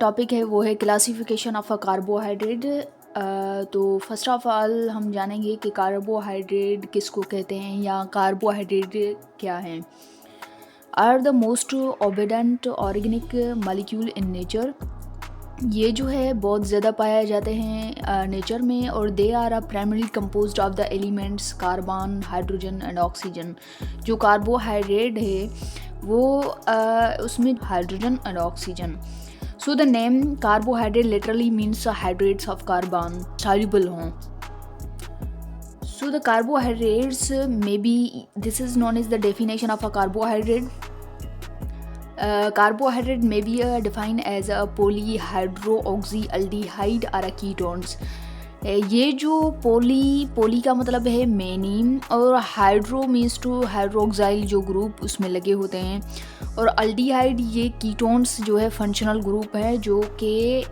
Topic है वो है क्लासिफिकेशन ऑफ अ कार्बोहाइड्रेट। तो फर्स्ट ऑफ ऑल हम जानेंगे कि कार्बोहाइड्रेट किसको कहते हैं या कार्बोहाइड्रेट क्या हैं। Are the most obedient organic molecule in nature. ये जो है बहुत ज़्यादा पाया जाते हैं नेचर में, और they are a primary composed of the elements carbon, hydrogen and oxygen. जो कार्बोहाइड्रेट है वो उसमें hydrogen and oxygen. So the name carbohydrate literally means hydrates of carbon soluble हों. So the carbohydrates maybe this is known as the definition of a carbohydrate. Carbohydrate may be defined as a polyhydroxyaldehyde or a ketones. ये जो पोली का मतलब है many, और hydro means to hydroxyl जो group उसमें लगे होते हैं, और अल्डिहाइड ये कीटोन्स जो है फंक्शनल ग्रुप है जो कि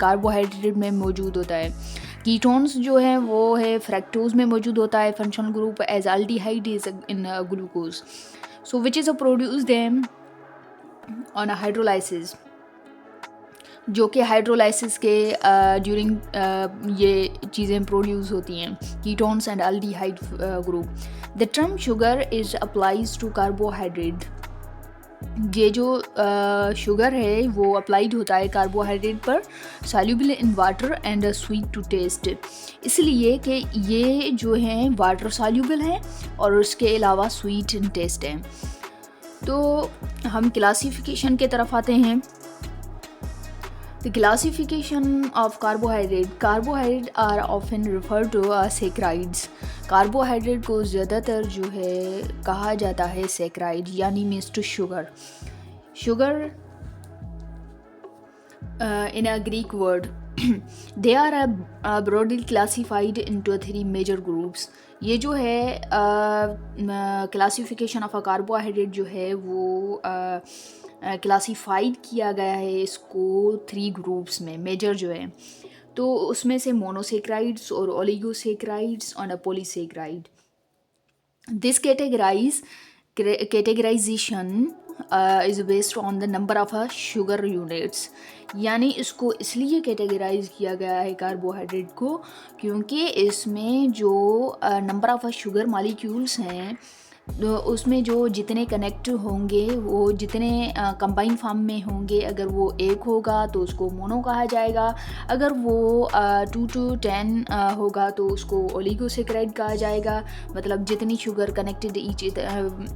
कार्बोहाइड्रेट में मौजूद होता है। कीटोन्स जो है वो है फ्रैक्टोज में मौजूद होता है functional group, as aldehyde is in glucose. So which is a produce them on a hydrolysis, जो कि हाइड्रोलाइसिस के ड्यूरिंग ये चीज़ें प्रोड्यूस होती हैं, ketones and aldehyde group. The term sugar is applies to carbohydrate. ये जो शुगर है वो अप्लाइड होता है कार्बोहाइड्रेट पर, soluble in water and sweet to taste, इसलिए कि ये जो है वाटर सॉल्युबल है और उसके अलावा स्वीट इन टेस्ट है। तो हम क्लासिफिकेशन के तरफ आते हैं। The classification of carbohydrate are often referred to as saccharides. Carbohydrate को ज़्यादातर जो है कहा जाता है सैकराइड, यानी means to sugar in a Greek word. They are broadly classified into three major groups. ये जो है क्लासिफिकेशन ऑफ अ कार्बोहाइड्रेट जो है वो क्लासिफाइड किया गया है इसको 3 ग्रुप्स में, मेजर जो है। तो उसमें से मोनोसेक्राइड्स और ओलिगोसेक्राइड्स और polysaccharide. This categorization is based on the number of sugar units. यानी इसको इसलिए कैटेगराइज किया गया है कार्बोहाइड्रेट को क्योंकि इसमें जो नंबर ऑफ शुगर मॉलिक्यूल्स हैं, तो उसमें जो जितने कनेक्ट होंगे वो जितने कंबाइन फॉर्म में होंगे, अगर वो 1 होगा तो उसको मोनो कहा जाएगा, अगर वो 2 to 10 होगा तो उसको ओलिगोसेक्राइड कहा जाएगा। मतलब जितनी sugar connected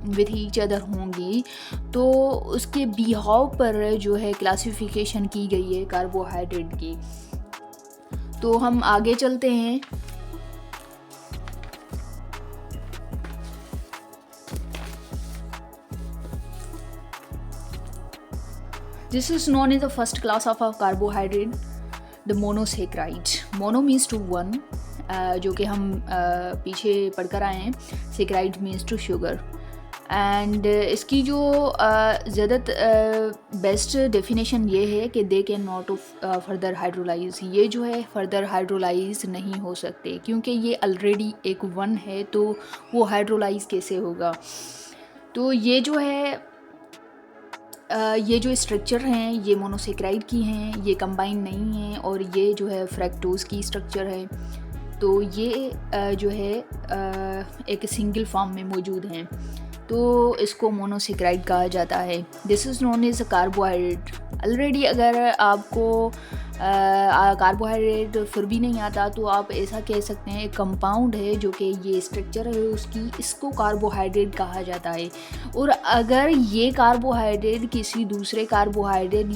with each other होंगी, तो उसके बिहाव पर जो है क्लासिफिकेशन की गई है कार्बोहाइड्रेट की। तो हम आगे चलते हैं। This is known as the first class of a carbohydrate, the monosaccharide. Mono means to one, जो कि हम पीछे पढ़कर आए हैं। Saccharide means to sugar. And इसकी जो ज़्यादा बेस्ट डेफिनेशन ये है कि they can not further hydrolyze. ये जो है फर्दर हाइड्रोलाइज नहीं हो सकते क्योंकि ये ऑलरेडी एक वन है, तो वो हाइड्रोलाइज कैसे होगा। तो ये जो है ये जो स्ट्रक्चर हैं ये मोनोसेक्राइड की हैं, ये कंबाइन नहीं हैं, और ये जो है फ्रैक्टोज की स्ट्रक्चर है। तो ये जो है एक सिंगल फॉर्म में मौजूद हैं, तो इसको मोनोसेक्राइड कहा जाता है। This is known as carbohydrate. Already अगर आपको कार्बोहाइड्रेट फिर भी नहीं आता तो आप ऐसा कह सकते हैं एक कंपाउंड है जो कि ये स्ट्रक्चर है उसकी, इसको कार्बोहाइड्रेट कहा जाता है। और अगर ये कार्बोहाइड्रेट किसी दूसरे कार्बोहाइड्रेट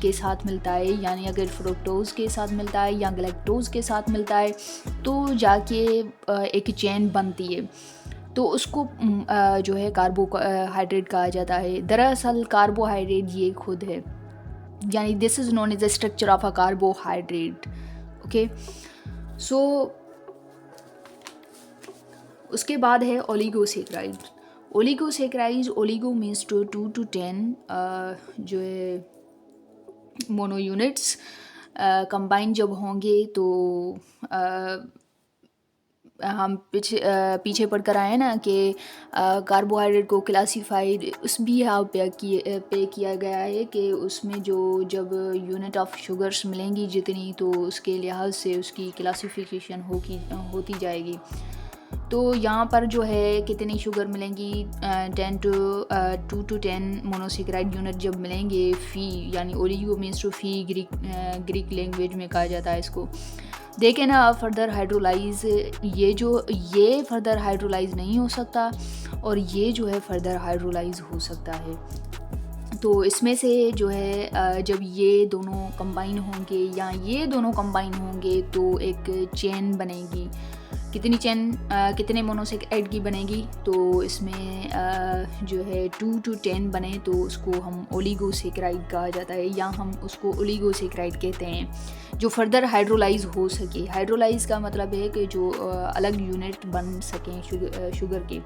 के साथ मिलता है, यानी अगर फ्रुक्टोज के साथ मिलता है या गैलेक्टोज के साथ मिलता है, तो जाके एक चेन बनती है, तो उसको जो है कार्बोहाइड्रेट कहा जाता है। दरअसल कार्बोहाइड्रेट ये खुद है, यानी this is known as the structure of a carbohydrate. Okay, so उसके बाद है oligosaccharide. Oligo means two 2 to 10 जो है मोनो यूनिट्स कंबाइन जब होंगे तो हम पीछे पढ़कर आए ना कि कार्बोहाइड्रेट को क्लासिफाइड उस भी यहाँ पे किया गया है कि उसमें जो जब यूनिट ऑफ शुगर्स मिलेंगी जितनी, तो उसके लिहाज से उसकी क्लासिफिकेशन होती जाएगी। तो यहाँ पर जो है कितनी शुगर मिलेंगी, 2 to 10 मोनोसेकेराइड यूनिट जब मिलेंगे फ़ी, यानी oligo means to few, Greek language में कहा जाता है इसको। देखें ना फर्दर हाइड्रोलाइज, ये फर्दर हाइड्रोलाइज नहीं हो सकता और ये जो है फर्दर हाइड्रोलाइज हो सकता है। तो इसमें से जो है जब ये दोनों कंबाइन होंगे या ये दोनों कंबाइन होंगे तो एक चेन बनेगी। कितने मोनोसेकेराइड की बनेगी, तो इसमें जो है 2 to 10 बने तो उसको हम ओलिगोसेकेराइड कहा जाता है, या हम उसको ओलिगोसेकेराइड कहते हैं जो फर्दर हाइड्रोलाइज हो सके। हाइड्रोलाइज का मतलब है कि जो अलग यूनिट बन सकें शुगर के।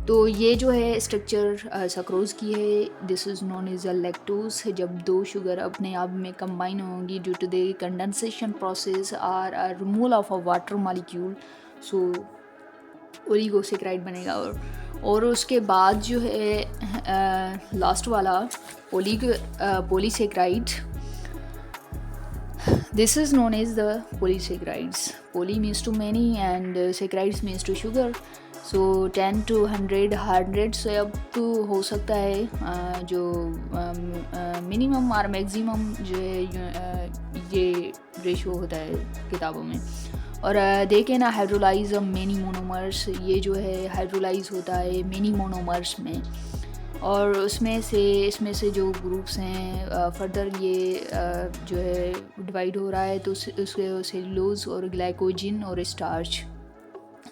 तो ये जो है स्ट्रक्चर सक्रोज़ की है, this is known as a lactose. जब दो शुगर अपने आप में कंबाइन होंगी due to the condensation process और removal of a water molecule, so oligosaccharide बनेगा। और उसके बाद जो है लास्ट वाला polysaccharide, this is known as the polysaccharides. Poly means to many and saccharides means to sugar. So 10 to 100 से अब तो हो सकता है जो मिनिमम और मैक्सिमम जो है ये रेशो होता है किताबों में। और देखें ना हाइड्रोलाइज मेनी मोनोमर्स, ये जो है हाइड्रोलाइज होता है मेनी मोनोमर्स में, और इसमें से जो ग्रुप्स हैं फर्दर ये जो है डिवाइड हो रहा है, तो उसके सेलुलोज और ग्लाइकोजिन और स्टार्च।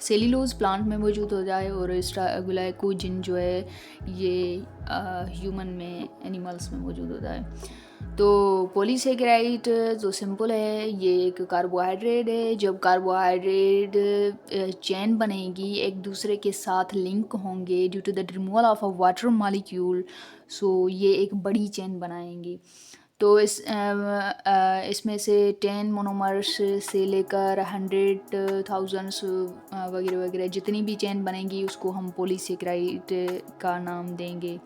सेल्यूलोज प्लांट में मौजूद हो जाए और ग्लाइकोजिन जो है ये ह्यूमन में, एनिमल्स में मौजूद होता है। तो पॉलीसेकेराइड जो सिंपल है, ये एक कार्बोहाइड्रेट है। जब कार्बोहाइड्रेट चेन बनेगी, एक दूसरे के साथ लिंक होंगे due to the removal of a water molecule, so ये एक बड़ी चेन बनाएंगी। तो इसमें से 10 मोनोमर्स से लेकर 100,000 वगैरह वगैरह जितनी भी चेन बनेंगी उसको हम पॉलीसेकेराइड का नाम देंगे,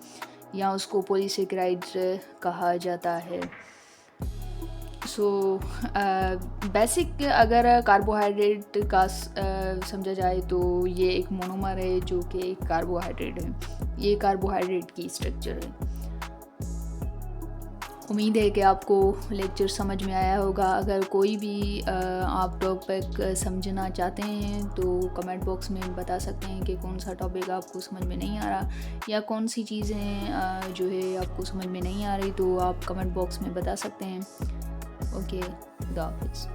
या उसको पॉलीसेकेराइड कहा जाता है। सो बेसिक अगर कार्बोहाइड्रेट का समझा जाए तो ये एक मोनोमर है जो कि एक कार्बोहाइड्रेट है। ये कार्बोहाइड्रेट की स्ट्रक्चर है। उम्मीद है कि आपको लेक्चर समझ में आया होगा। अगर कोई भी आप टॉपिक समझना चाहते हैं तो कमेंट बॉक्स में बता सकते हैं कि कौन सा टॉपिक आपको समझ में नहीं आ रहा, या कौन सी चीज़ें जो है आपको समझ में नहीं आ रही, तो आप कमेंट बॉक्स में बता सकते हैं। ओके, खुदा हाफिज़।